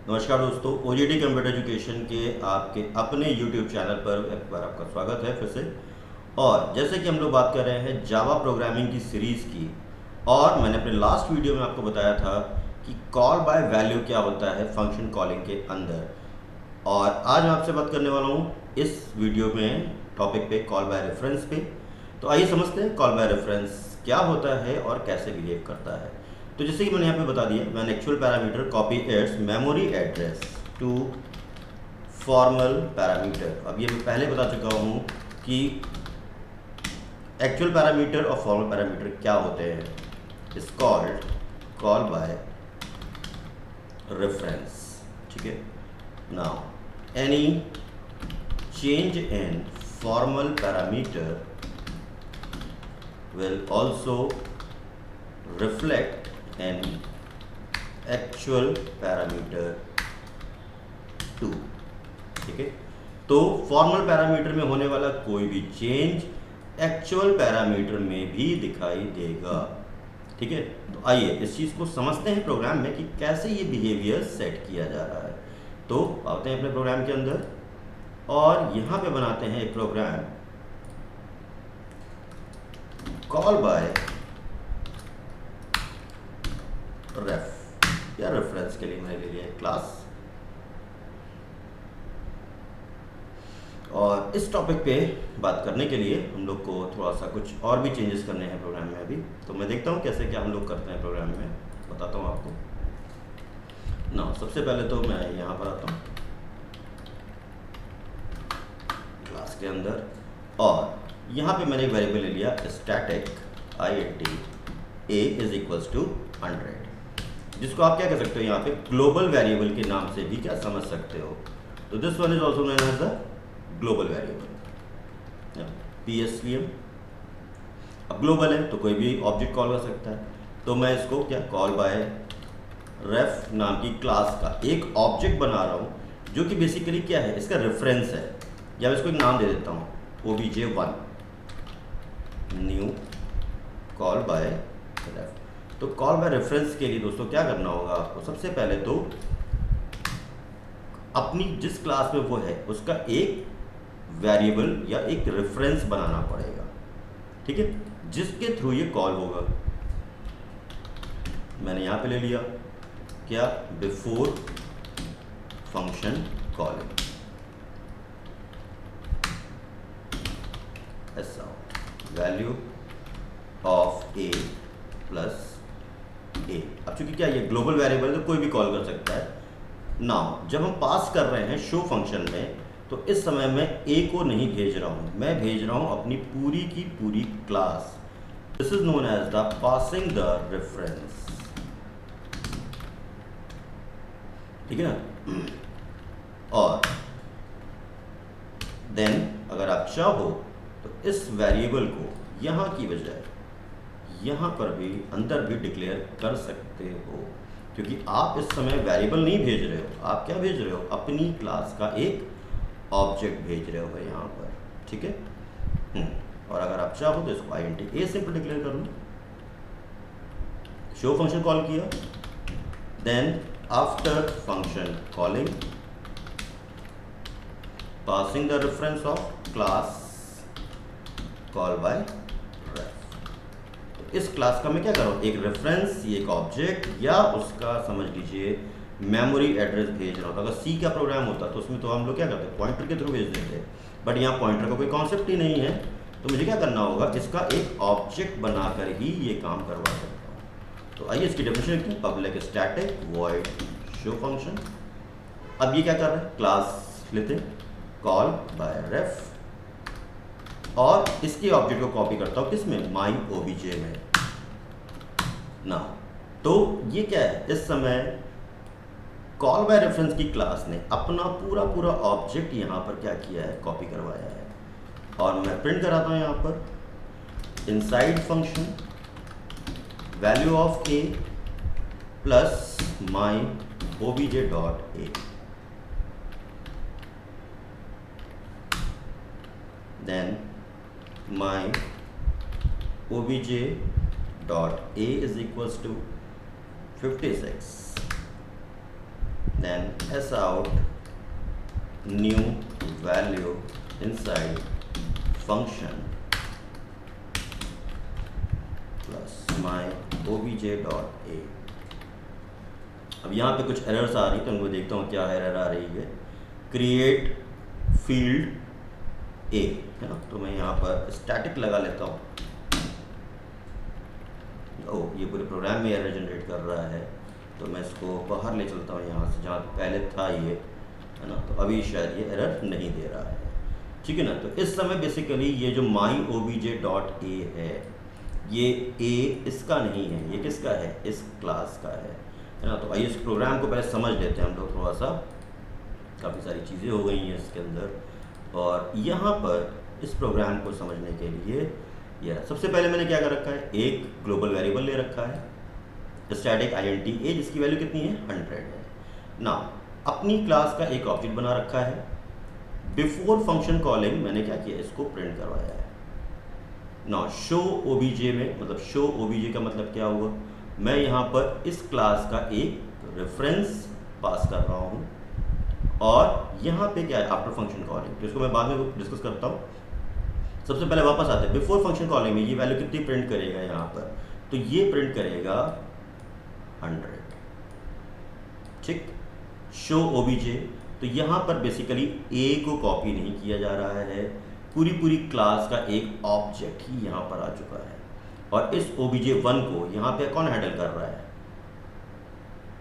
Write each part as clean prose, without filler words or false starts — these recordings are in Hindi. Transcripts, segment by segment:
नमस्कार दोस्तों, ओजीडी कंप्यूटर एजुकेशन के आपके अपने यूट्यूब चैनल पर एक बार आपका स्वागत है फिर से। और जैसे कि हम लोग बात कर रहे हैं जावा प्रोग्रामिंग की सीरीज़ की, और मैंने अपने लास्ट वीडियो में आपको बताया था कि कॉल बाय वैल्यू क्या होता है फंक्शन कॉलिंग के अंदर। और आज मैं आपसे बात करने वाला हूँ इस वीडियो में टॉपिक पे कॉल बाय रेफरेंस पे। तो आइए समझते हैं कॉल बाय रेफरेंस क्या होता है और कैसे बिहेव करता है। तो जैसे कि मैंने यहाँ पे बता दिया, when actual parameter copy its memory address to formal parameter. अब ये मैं पहले बता चुका हूँ कि एक्चुअल पैरामीटर और फॉर्मल पैरामीटर क्या होते हैं। Is called call by reference. ठीक है, now any change in formal parameter will also reflect an actual parameter too। ठीक है, तो फॉर्मल पैरामीटर में होने वाला कोई भी चेंज एक्चुअल पैरामीटर में भी दिखाई देगा। ठीक है, तो आइए इस चीज़ को समझते हैं प्रोग्राम में कि कैसे ये बिहेवियर सेट किया जा रहा है। तो आते हैं अपने प्रोग्राम के अंदर और यहाँ पे बनाते हैं एक प्रोग्राम कॉल बाय रेफ या रेफरेंस के लिए मैंने ले लिया है क्लास। और इस टॉपिक पे बात करने के लिए हम लोग को थोड़ा सा कुछ और भी चेंजेस करने हैं प्रोग्राम में अभी। तो मैं देखता हूँ कैसे क्या हम लोग करते हैं प्रोग्राम में, बताता हूँ आपको ना। सबसे पहले तो मैं यहाँ पर आता हूँ क्लास के अंदर, और यहाँ पे मैंने एक वेरिएबल ले लिया static int a is equals to 100, जिसको आप क्या कह सकते हो यहाँ पे ग्लोबल वेरिएबल के नाम से भी क्या समझ सकते हो। तो this one is also known as the global variable PSVM। अब ग्लोबल है तो कोई भी ऑब्जेक्ट कॉल कर सकता है, तो मैं इसको क्या कॉल बाय रेफ नाम की क्लास का एक ऑब्जेक्ट बना रहा हूँ जो कि बेसिकली क्या है, इसका रेफरेंस है। या मैं इसको एक नाम दे देता हूँ obj1 new call by ref. तो कॉल बाय रेफरेंस के लिए दोस्तों क्या करना होगा आपको, सबसे पहले तो अपनी जिस क्लास में वो है उसका एक वेरिएबल या एक रेफरेंस बनाना पड़ेगा। ठीक है, जिसके थ्रू ये कॉल होगा। मैंने यहां पे ले लिया क्या, बिफोर फंक्शन कॉलिंग ऐसा वैल्यू ऑफ ए प्लस ए। अब चूंकि क्या ये ग्लोबल वेरिएबल तो कोई भी कॉल कर सकता है। नाउ जब हम पास कर रहे हैं शो फंक्शन में, तो इस समय मैं ए को नहीं भेज रहा हूं, मैं भेज रहा हूं अपनी पूरी की पूरी class. This is known as the passing the reference. ठीक है ना। और देन अगर आप चाहो तो इस वेरिएबल को यहाँ की बजाय यहाँ पर भी अंदर भी डिक्लेयर कर सकते हो, क्योंकि आप इस समय वेरिएबल नहीं भेज रहे हो, आप क्या भेज रहे हो, अपनी क्लास का एक ऑब्जेक्ट भेज रहे हो यहाँ पर। ठीक है। और अगर आप चाहो तो इसको int a सिंपल डिक्लेयर कर लो, शो फंक्शन कॉल किया, then after function calling passing the reference of class call by ref. तो इस क्लास का मैं क्या कर रहा हूँ, एक रेफरेंस, एक ऑब्जेक्ट या उसका समझ लीजिए मेमोरी एड्रेस भेज रहा हूँ। तो अगर सी का प्रोग्राम होता तो उसमें तो हम लोग क्या करते हैं, पॉइंटर के थ्रू भेज देते, बट यहाँ पॉइंटर का कोई कॉन्सेप्ट ही नहीं है। तो मुझे क्या करना होगा, इसका एक ऑब्जेक्ट बनाकर ही ये काम करवा सकता हूँ। तो आइए इसकी डेफिनेशन लिखते हैं, public static void show function. अब ये क्या कर रहा है, क्लास लेते हैं कॉल बाय रेफ, और इसके ऑब्जेक्ट को कॉपी करता हूँ किसमें, माई ओबीजे में ना। तो ये क्या है, इस समय कॉल बाय रेफरेंस की क्लास ने अपना पूरा पूरा ऑब्जेक्ट यहाँ पर क्या किया है, कॉपी करवाया है। और मैं प्रिंट कराता हूँ यहाँ पर inside function value of a plus my OBJ dot a. Then my obj dot a is equals to 56, then s out new value inside function plus my obj.a। अब यहाँ पे कुछ एरर्स आ रही तो उनको देखता हूँ क्या एरर आ रही है। क्रिएट फील्ड ए है ना, तो मैं यहाँ पर स्टैटिक लगा लेता हूँ। ओह, ये पूरे प्रोग्राम में एरर जनरेट कर रहा है, तो मैं इसको बाहर ले चलता हूँ यहाँ से, जहाँ पहले था ये है ना, तो अभी शायद ये एरर नहीं दे रहा है। ठीक है ना, तो इस समय बेसिकली ये जो my obj.a है, ये a इसका नहीं है, ये किसका है, इस क्लास का है ना। तो आइए इस प्रोग्राम को पहले समझ लेते हैं हम लोग थोड़ा सा, काफ़ी सारी चीज़ें हो गई हैं इसके अंदर। और यहाँ पर इस प्रोग्राम को समझने के लिए ये सबसे पहले मैंने क्या कर रखा है, एक ग्लोबल वेरिएबल ले रखा है स्टैटिक आइडेंटिटी a, जिसकी वैल्यू कितनी है, 100 है ना। अपनी क्लास का एक ऑब्जेक्ट बना रखा है। बिफोर फंक्शन कॉलिंग मैंने क्या किया, इसको प्रिंट करवाया है ना। शो ओबीजे में, मतलब शो ओबीजे का मतलब क्या हुआ, मैं यहाँ पर इस क्लास का एक रेफरेंस पास कर रहा हूँ और यहाँ पे क्या है, आफ्टर फंक्शन कॉलिंग, तो इसको मैं बाद में डिस्कस करता हूँ। सबसे पहले वापस आते हैं, बिफोर फंक्शन कॉलिंग में ये वैल्यू कितनी प्रिंट करेगा यहाँ पर, तो ये प्रिंट करेगा 100। ठीक, शो ओबीजे, तो यहाँ पर बेसिकली ए को कॉपी नहीं किया जा रहा है, पूरी क्लास का एक ऑब्जेक्ट ही यहाँ पर आ चुका है। और इस obj1 को यहाँ पे कौन हैंडल कर रहा है,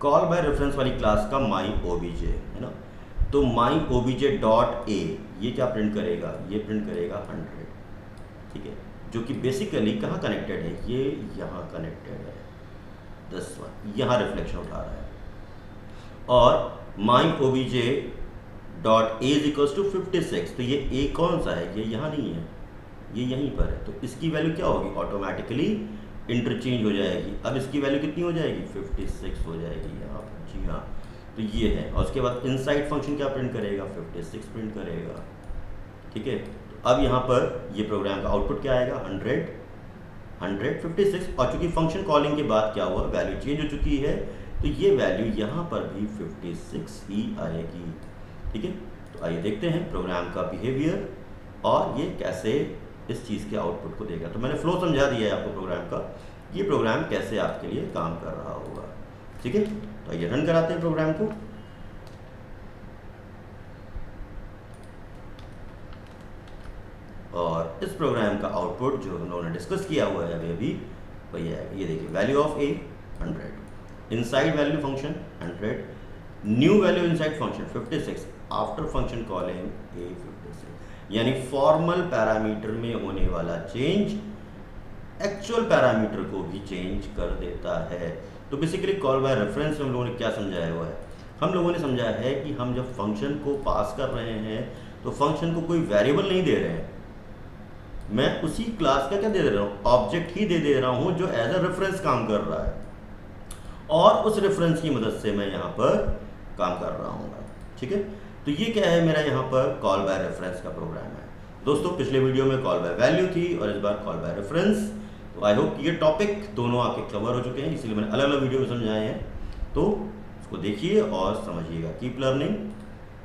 कॉल बाय रेफरेंस वाली क्लास का my obj है ना। तो my obj.a ये क्या प्रिंट करेगा, ये प्रिंट करेगा 100। ठीक है, जो कि बेसिकली कहाँ कनेक्टेड है, ये यहाँ कनेक्टेड है, 10 यहाँ रिफ्लेक्शन उठा रहा है। और my obj.a is equals to 56, तो ये a कौन सा है, ये यहाँ नहीं है, ये यहीं पर है, तो इसकी वैल्यू क्या होगी, ऑटोमेटिकली इंटरचेंज हो जाएगी। अब इसकी वैल्यू कितनी हो जाएगी, 56 हो जाएगी यहाँ पर। जी हाँ, तो ये है। और उसके बाद इनसाइड फंक्शन क्या प्रिंट करेगा, 56 प्रिंट करेगा। ठीक है, तो अब यहाँ पर ये प्रोग्राम का आउटपुट क्या आएगा, 100, और चूंकि फंक्शन कॉलिंग के बाद क्या हुआ, वैल्यू चेंज हो चुकी है, तो ये वैल्यू यहाँ पर भी 56 ही आएगी। ठीक है, तो आइए देखते हैं प्रोग्राम का बिहेवियर और ये कैसे इस चीज़ के आउटपुट को देगा। तो मैंने फ्लो समझा दिया है आपको प्रोग्राम का, ये प्रोग्राम कैसे आपके लिए काम कर रहा होगा। ठीक है, तो आइए रन कराते हैं प्रोग्राम को। और इस प्रोग्राम का आउटपुट जो हम लोगों ने डिस्कस किया हुआ है अभी वही आएगा। ये देखिए, value of a 100, inside value function 100, new value inside function 56, after function calling a 56। यानी फॉर्मल पैरामीटर में होने वाला चेंज एक्चुअल पैरामीटर को भी चेंज कर देता है। तो बेसिकली कॉल बाय रेफरेंस में हम लोगों ने क्या समझाया हुआ है, हम लोगों ने समझा है कि हम जब फंक्शन को पास कर रहे हैं तो फंक्शन को कोई वेरिएबल नहीं दे रहे हैं, मैं उसी क्लास का क्या दे रहा हूँ, ऑब्जेक्ट ही दे रहा हूँ जो एज अ रेफरेंस काम कर रहा है, और उस रेफरेंस की मदद से मैं यहाँ पर काम कर रहा हूँ। ठीक है, तो ये क्या है, मेरा यहाँ पर कॉल बाय रेफरेंस का प्रोग्राम है। दोस्तों पिछले वीडियो में कॉल बाय वैल्यू थी और इस बार कॉल बाय रेफरेंस। तो आई होप ये टॉपिक दोनों आपके कवर हो चुके हैं, इसीलिए मैंने अलग अलग वीडियो में समझाए हैं। तो इसको देखिए और समझिएगा। Keep learning.